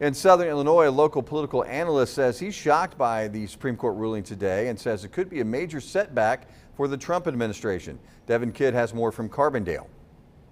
In Southern Illinois, a local political analyst says he's shocked by the Supreme Court ruling today and says it could be a major setback for the Trump administration. Devin Kidd has more from Carbondale.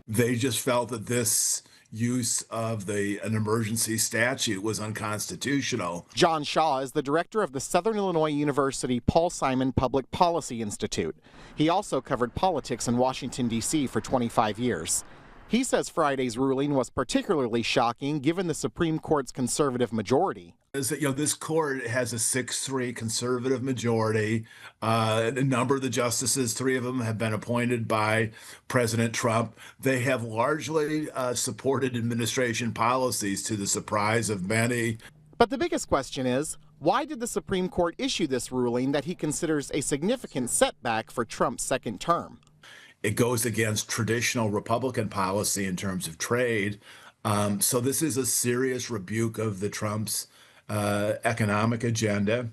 They just felt that this use of an emergency statute was unconstitutional. John Shaw is the director of the Southern Illinois University Paul Simon Public Policy Institute. He also covered politics in Washington, D.C. for 25 years. He says Friday's ruling was particularly shocking given the Supreme Court's conservative majority. Is that, this court has a 6-3 conservative majority. A number of the justices, 3 of them, have been appointed by President Trump. They have largely supported administration policies to the surprise of many. But the biggest question is, why did the Supreme Court issue this ruling that he considers a significant setback for Trump's second term? It goes against traditional Republican policy in terms of trade. So this is a serious rebuke of the Trump's economic agenda,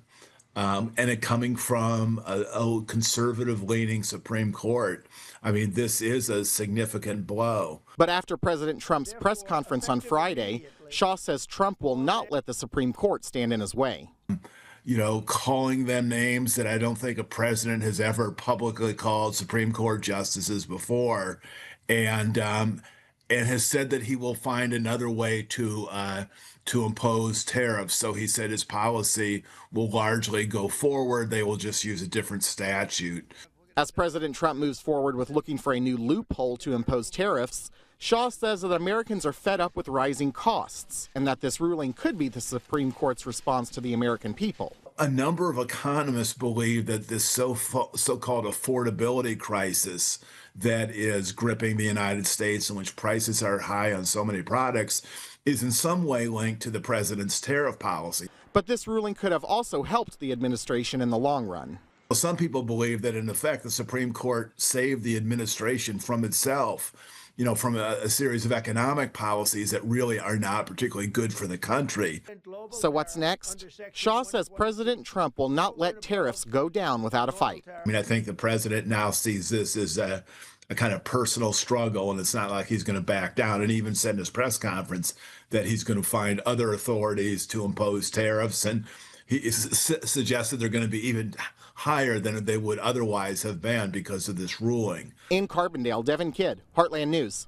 and it coming from a conservative-leaning Supreme Court. I mean, this is a significant blow. But after President Trump's press conference on Friday, Shaw says Trump will not let the Supreme Court stand in his way. Calling them names that I don't think a president has ever publicly called Supreme Court justices before, and has said that he will find another way to impose tariffs. So he said his policy will largely go forward. They will just use a different statute. As President Trump moves forward with looking for a new loophole to impose tariffs, Shaw says that Americans are fed up with rising costs and that this ruling could be the Supreme Court's response to the American people. A number of economists believe that this so-called affordability crisis that is gripping the United States, in which prices are high on so many products, is in some way linked to the president's tariff policy. But this ruling could have also helped the administration in the long run. Some people believe that, in effect, the Supreme Court saved the administration from itself, from a series of economic policies that really are not particularly good for the country. So what's next? Shaw says President Trump will not let tariffs go down without a fight. I think the president now sees this as a kind of personal struggle, and it's not like he's going to back down, and even said in his press conference that he's going to find other authorities to impose tariffs, and he suggested they're going to be even higher than they would otherwise have been because of this ruling. In Carbondale, Devin Kidd, Heartland News.